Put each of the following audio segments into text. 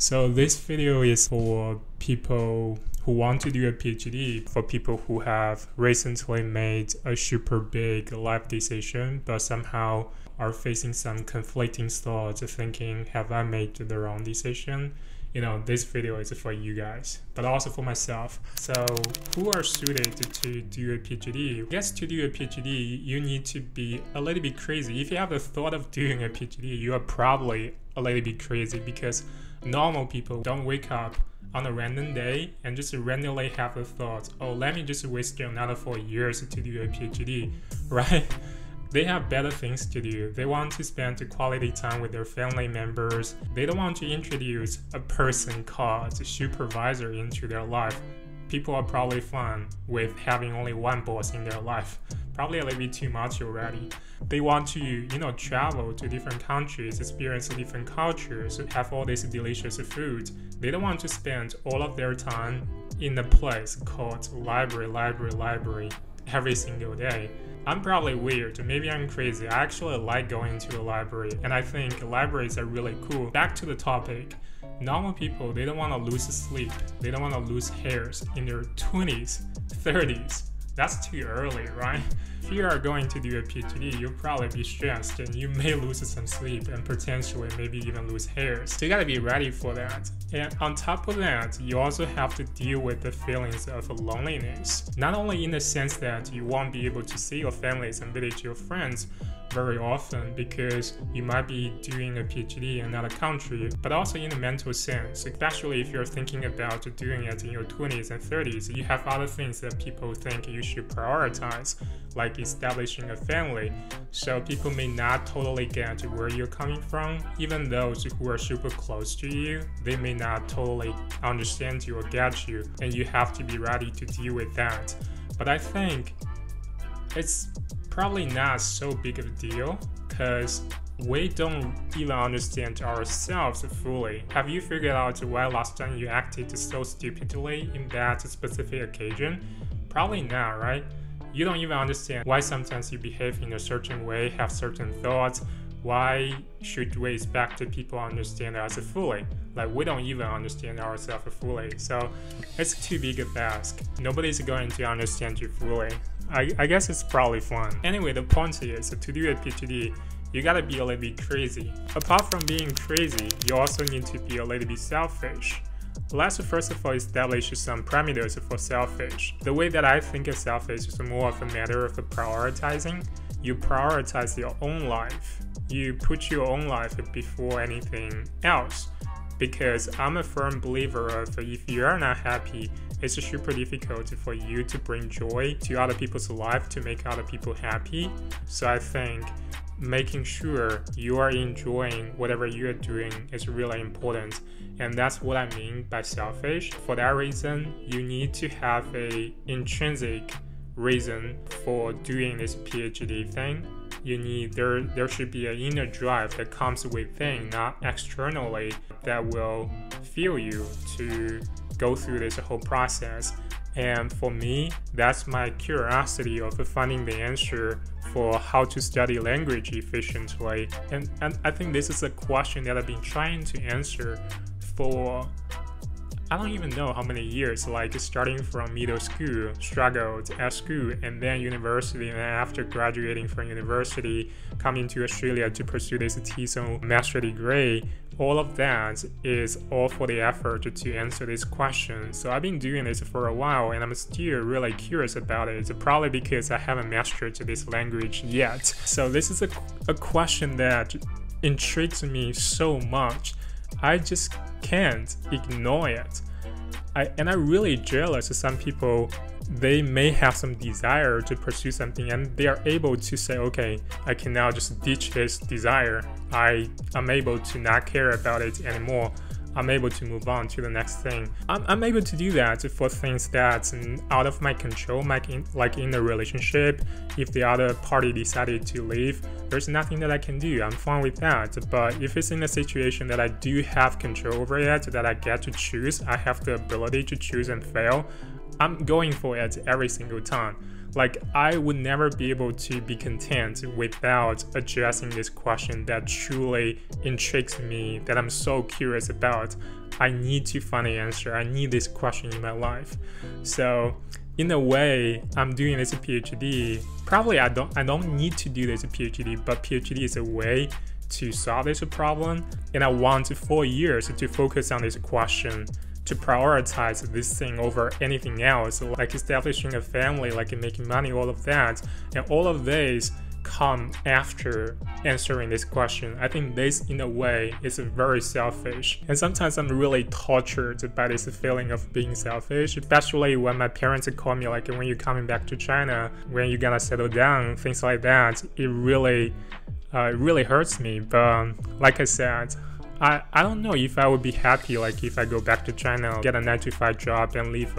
So this video is for people who want to do a PhD, for people who have recently made a super big life decision, but somehow are facing some conflicting thoughts, thinking, have I made the wrong decision? You know, this video is for you guys, but also for myself. So who are suited to do a PhD? I guess to do a PhD, you need to be a little bit crazy. If you have the thought of doing a PhD, you are probably a little bit crazy, because normal people don't wake up on a random day and just randomly have the thought, oh, let me just waste another 4 years to do a PhD, right? They have better things to do. They want to spend quality time with their family members. They don't want to introduce a person called a supervisor into their life. People are probably fine with having only one boss in their life. Probably a little bit too much already. They want to, travel to different countries, experience different cultures, have all this delicious food. They don't want to spend all of their time in a place called library every single day. I'm probably weird, maybe I'm crazy. I actually like going to a library, and I think libraries are really cool. Back to the topic. Normal people, they don't want to lose sleep. They don't want to lose hairs in their 20s, 30s. That's too early, right? If you are going to do a PhD, you'll probably be stressed and you may lose some sleep and potentially maybe even lose hairs. So you gotta be ready for that. And on top of that, you also have to deal with the feelings of loneliness. Not only in the sense that you won't be able to see your families and visit your friends very often because you might be doing a PhD in another country, but also in a mental sense, especially if you're thinking about doing it in your 20s and 30s. You have other things that people think you should prioritize, like establishing a family. So people may not totally get where you're coming from. Even those who are super close to you, they may not totally understand you or get you, and you have to be ready to deal with that. But I think it's probably not so big of a deal because we don't even understand ourselves fully. Have you figured out why last time you acted so stupidly in that specific occasion? Probably not, right? You don't even understand why sometimes you behave in a certain way, have certain thoughts. Why should we expect people to understand us fully? Like, we don't even understand ourselves fully. So it's too big of an ask. Nobody's going to understand you fully. I guess it's probably fun. Anyway, the point is, to do a PhD, you gotta be a little bit crazy. Apart from being crazy, you also need to be a little bit selfish. Let's first of all establish some parameters for selfish. The way that I think of selfish is more of a matter of prioritizing. You prioritize your own life. You put your own life before anything else. Because I'm a firm believer of if you are not happy, it's super difficult for you to bring joy to other people's life, to make other people happy. So I think making sure you are enjoying whatever you are doing is really important. And that's what I mean by selfish. For that reason, you need to have an intrinsic reason for doing this PhD thing. There should be an inner drive that comes within, not externally, that will fuel you to go through this whole process. And for me, that's my curiosity of finding the answer for how to study language efficiently. And I think this is a question that I've been trying to answer for I don't even know how many years, like starting from middle school, struggled at school, and then university, and then after graduating from university, coming to Australia to pursue this TESOL master degree. All of that is all for the effort to answer this question. So I've been doing this for a while, and I'm still really curious about it. It's probably because I haven't mastered this language yet. So this is a question that intrigues me so much. I just can't ignore it. I'm really jealous of some people. They may have some desire to pursue something and they are able to say, okay, I can now just ditch this desire. I'm able to not care about it anymore. I'm able to move on to the next thing. I'm able to do that for things that's out of my control, like in a relationship. If the other party decided to leave, there's nothing that I can do. I'm fine with that. But if it's in a situation that I do have control over it, that I get to choose, I have the ability to choose and fail, I'm going for it every single time. Like, I would never be able to be content without addressing this question that truly intrigues me, that I'm so curious about. I need to find an answer. I need this question in my life. So in a way, I'm doing this PhD. Probably I don't need to do this PhD, but PhD is a way to solve this problem. And I want 4 years to focus on this question, to prioritize this thing over anything else, like establishing a family, like making money, all of that. And all of these come after answering this question. I think this, in a way, is very selfish. And sometimes I'm really tortured by this feeling of being selfish, especially when my parents call me, like, when you're coming back to China, when you're gonna settle down, things like that. It really hurts me. But like I said, I don't know if I would be happy, like, if I go back to China, get a 9-to-5 job and live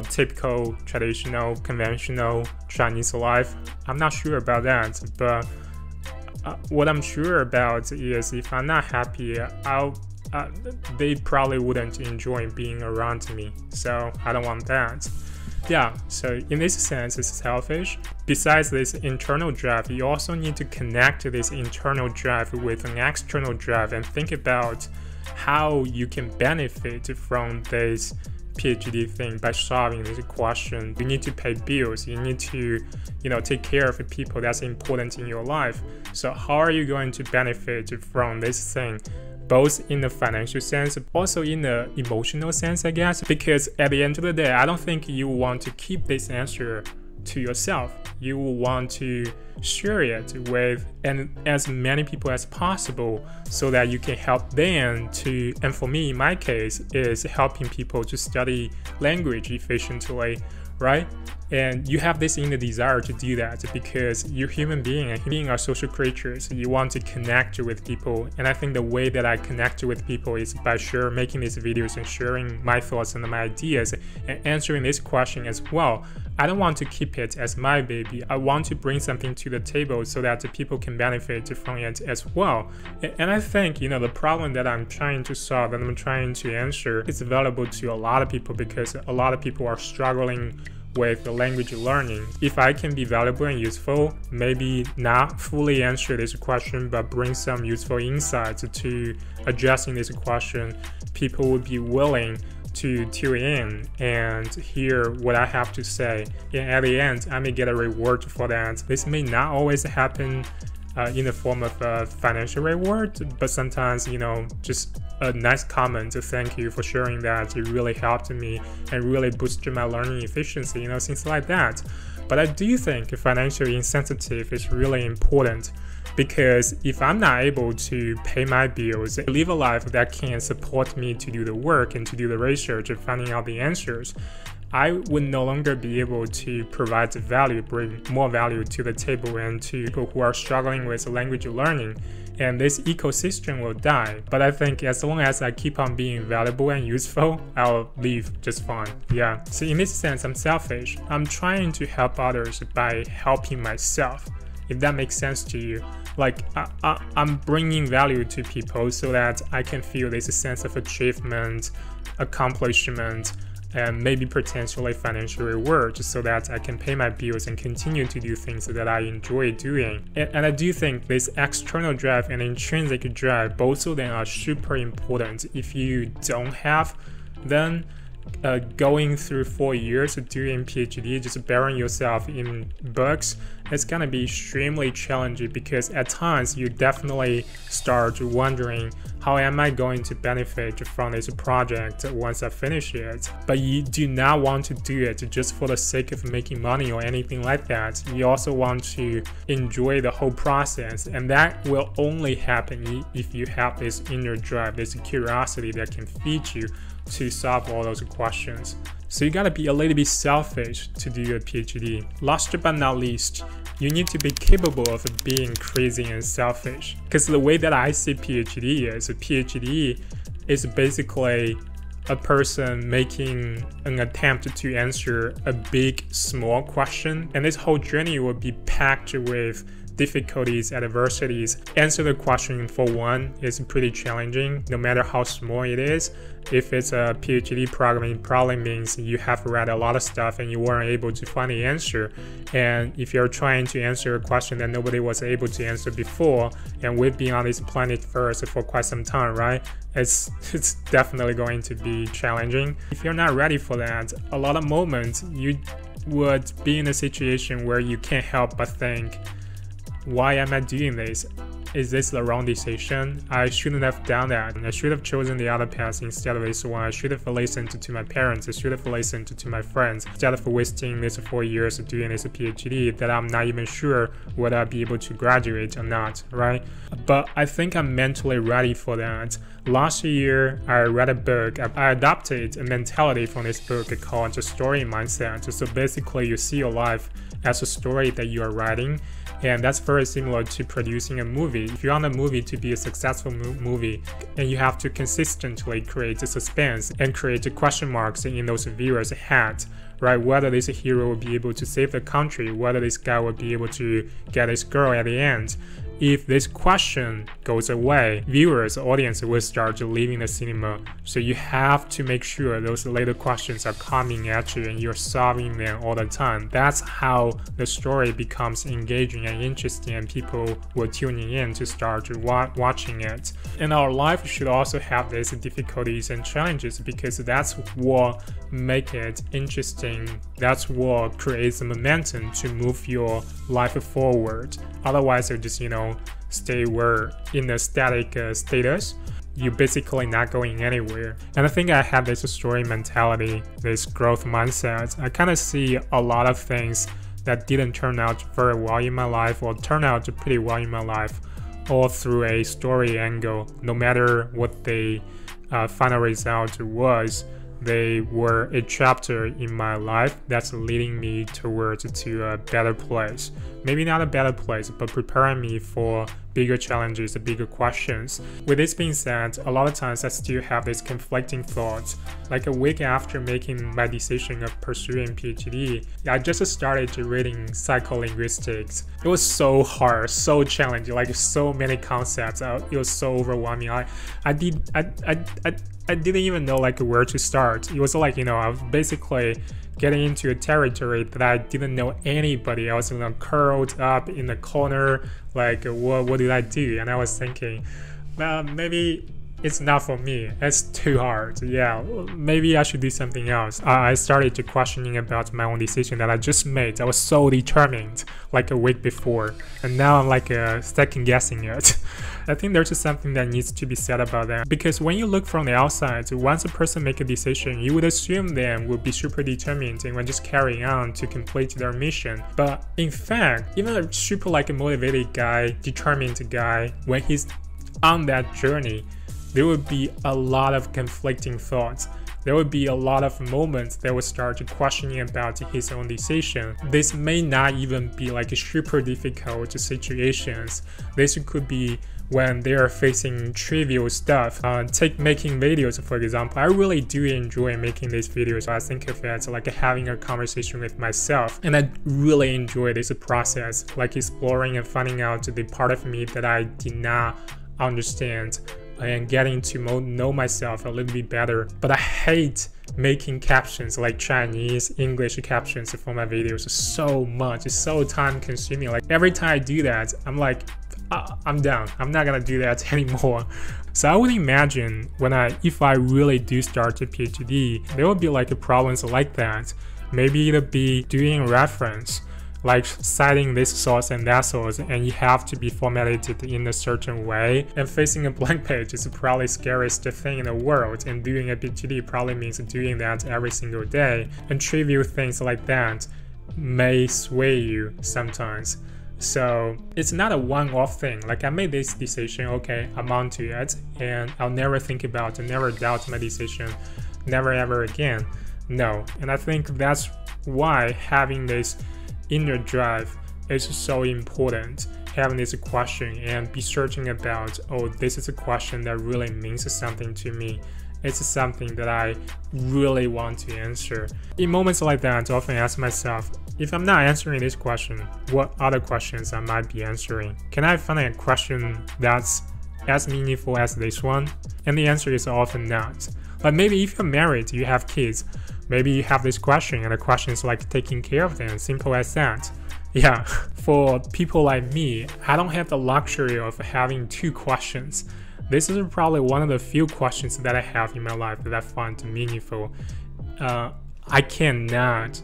typical, traditional, conventional Chinese life. I'm not sure about that, but what I'm sure about is if I'm not happy, they probably wouldn't enjoy being around me. So I don't want that. Yeah, so in this sense, it's selfish. Besides this internal drive, you also need to connect this internal drive with an external drive and think about how you can benefit from this PhD thing by solving this question. You need to pay bills. You need to, take care of the people that's important in your life. So how are you going to benefit from this thing? Both in the financial sense, also in the emotional sense, I guess. Because at the end of the day, I don't think you want to keep this answer to yourself. You will want to share it with as many people as possible so that you can help them to, and for me, in my case, is helping people to study language efficiently, right? And you have this inner desire to do that because you're human being, and human beings are social creatures. You want to connect with people, and I think the way that I connect with people is by making these videos and sharing my thoughts and my ideas and answering this question as well. I don't want to keep it as my baby. I want to bring something to the table so that the people can benefit from it as well. And I think, the problem that I'm trying to solve and I'm trying to answer is valuable to a lot of people because a lot of people are struggling with the language learning. If I can be valuable and useful, maybe not fully answer this question, but bring some useful insights to addressing this question, people would be willing to tune in and hear what I have to say. And at the end, I may get a reward for that. This may not always happen in the form of a financial reward, but sometimes, just a nice comment to thank you for sharing that. It really helped me and really boosted my learning efficiency, things like that. But I do think financial incentive is really important because if I'm not able to pay my bills, live a life that can support me to do the work and to do the research and finding out the answers, I would no longer be able to provide value, bring more value to the table and to people who are struggling with language learning. And this ecosystem will die. But I think as long as I keep on being valuable and useful, I'll live just fine. Yeah. So in this sense, I'm selfish. I'm trying to help others by helping myself, if that makes sense to you. Like, I'm bringing value to people so that I can feel this sense of achievement, accomplishment, and maybe potentially financial reward so that I can pay my bills and continue to do things that I enjoy doing. And I do think this external drive and intrinsic drive, both of them are super important. If you don't have them, going through 4 years of doing PhD, just burying yourself in books, it's gonna be extremely challenging because at times you definitely start wondering, how am I going to benefit from this project once I finish it? But you do not want to do it just for the sake of making money or anything like that. You also want to enjoy the whole process, and that will only happen if you have this inner drive, this curiosity that can feed you to solve all those questions. So you gotta be a little bit selfish to do your PhD. Last but not least, you need to be capable of being crazy and selfish. Because the way that I see PhD is basically a person making an attempt to answer a big, small question. And this whole journey will be packed with difficulties, adversities. Answer the question for one is pretty challenging, no matter how small it is. If it's a PhD program, it probably means you have read a lot of stuff and you weren't able to find the answer. And if you're trying to answer a question that nobody was able to answer before, and we've been on this planet first for quite some time, right? It's definitely going to be challenging. If you're not ready for that, a lot of moments you would be in a situation where you can't help but think, why am I doing this? Is this the wrong decision? I shouldn't have done that. I should have chosen the other path instead of this one. I should have listened to my parents. I should have listened to my friends instead of wasting this 4 years of doing this PhD that I'm not even sure whether I'll be able to graduate or not, right? But I think I'm mentally ready for that. Last year, I read a book. I adopted a mentality from this book called the story mindset. So basically, you see your life as a story that you are writing. And that's very similar to producing a movie. If you want a movie to be a successful movie, and you have to consistently create a suspense and create question marks in those viewers' heads, right? Whether this hero will be able to save the country, whether this guy will be able to get this girl at the end. If this question goes away, viewers, audience will start leaving the cinema. So you have to make sure those little questions are coming at you and you're solving them all the time. That's how the story becomes engaging and interesting, and people will tuning in to start watching it. And our life should also have these difficulties and challenges, because that's what make it interesting. That's what creates the momentum to move your life forward. Otherwise, you're just, stay in a static status. You're basically not going anywhere. And I think I have this story mentality, this growth mindset. I kind of see a lot of things that didn't turn out very well in my life, or turn out pretty well in my life, all through a story angle. No matter what the final result was, they were a chapter in my life that's leading me towards to a better place. Maybe not a better place, but preparing me for bigger challenges, bigger questions. With this being said, a lot of times I still have these conflicting thoughts. Like a week after making my decision of pursuing PhD, I just started reading psycholinguistics. It was so hard, so challenging, like so many concepts. It was so overwhelming. I didn't even know where to start. It was I was basically getting into a territory that I didn't know anybody. I was curled up in the corner, what did I do? And I was thinking, well, maybe it's not for me. It's too hard. Yeah, maybe I should do something else. I started to questioning about my own decision that I just made. I was so determined a week before, and now I'm second guessing it. I think there's something that needs to be said about that, because when you look from the outside, once a person make a decision, you would assume them will be super determined and will just carry on to complete their mission. But in fact, even a super motivated guy, determined guy, when he's on that journey, there will be a lot of conflicting thoughts. There will be a lot of moments that will start questioning about his own decision. This may not even be super difficult situations. This could be when they are facing trivial stuff. Take making videos, for example. I really do enjoy making these videos. I think of it as having a conversation with myself, and I really enjoy this process, exploring and finding out the part of me that I did not understand, and getting to know myself a little bit better. But I hate making captions, Chinese, English captions for my videos so much. It's so time consuming. Every time I do that, I'm done. I'm not gonna do that anymore. So I would imagine if I really do start a PhD, there will be problems like that. Maybe it'll be doing reference, citing this source and that source, and you have to be formatted in a certain way. And facing a blank page is probably the scariest thing in the world, and doing a PhD probably means doing that every single day. And trivial things like that may sway you sometimes. So it's not a one-off thing. I made this decision, okay, I'm onto it, and I'll never think about it, never doubt my decision, never ever again. No. And I think that's why having this inner drive is so important. Having this question and be searching about, oh, this is a question that really means something to me. It's something that I really want to answer. In moments like that, I often ask myself, If I'm not answering this question, what other questions I might be answering? Can I find a question that's as meaningful as this one? And the answer is often not. But maybe if you're married, you have kids, maybe you have this question and the question is like taking care of them, simple as that. Yeah, for people like me, I don't have the luxury of having 2 questions. This is probably one of the few questions that I have in my life that I find meaningful. I cannot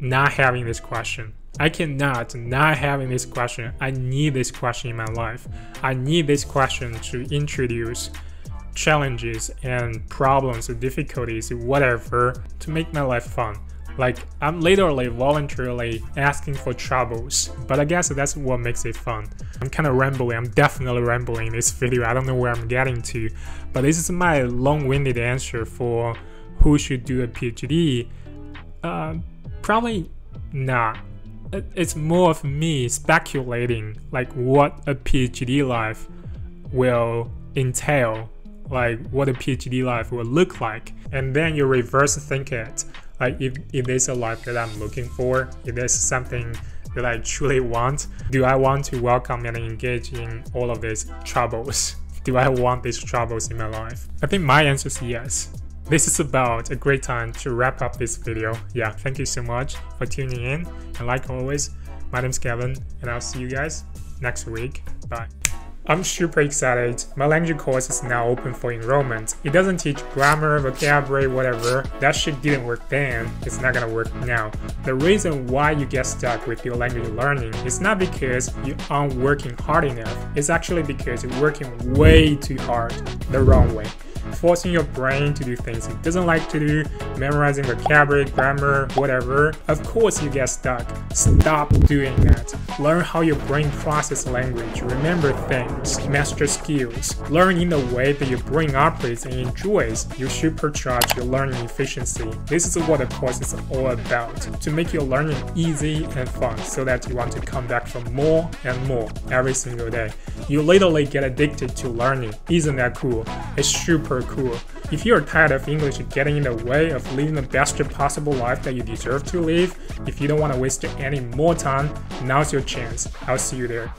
not having this question. I cannot not having this question. I need this question in my life. I need this question to introduce challenges and problems or difficulties, whatever, to make my life fun. Like, I'm literally voluntarily asking for troubles, but I guess that's what makes it fun. I'm kind of rambling. I'm definitely rambling in this video. I don't know where I'm getting to, but this is my long-winded answer for who should do a PhD. Probably not. It's more of me speculating like what a PhD life will entail, like what a PhD life will look like, and then you reverse think it. Like if there's a life that I'm looking for, if there's something that I truly want, do I want to welcome and engage in all of these troubles? Do I want these troubles in my life? I think my answer is yes. This is about a great time to wrap up this video. Yeah, thank you so much for tuning in. And like always, my name's Kevin, and I'll see you guys next week. Bye. I'm super excited. My language course is now open for enrollment. It doesn't teach grammar, vocabulary, whatever. That shit didn't work then. It's not gonna work now. The reason why you get stuck with your language learning is not because you aren't working hard enough. It's actually because you're working way too hard the wrong way. Forcing your brain to do things it doesn't like to do, memorizing vocabulary, grammar, whatever. Of course you get stuck. Stop doing that. Learn how your brain processes language, remember things, master skills. Learn in the way that your brain operates and enjoys. You supercharge your learning efficiency. This is what the course is all about. To make your learning easy and fun so that you want to come back for more and more every single day. You literally get addicted to learning. Isn't that cool? It's super cool. If you're tired of English getting in the way of living the best possible life that you deserve to live, if you don't want to waste any more time, now's your chance. I'll see you there.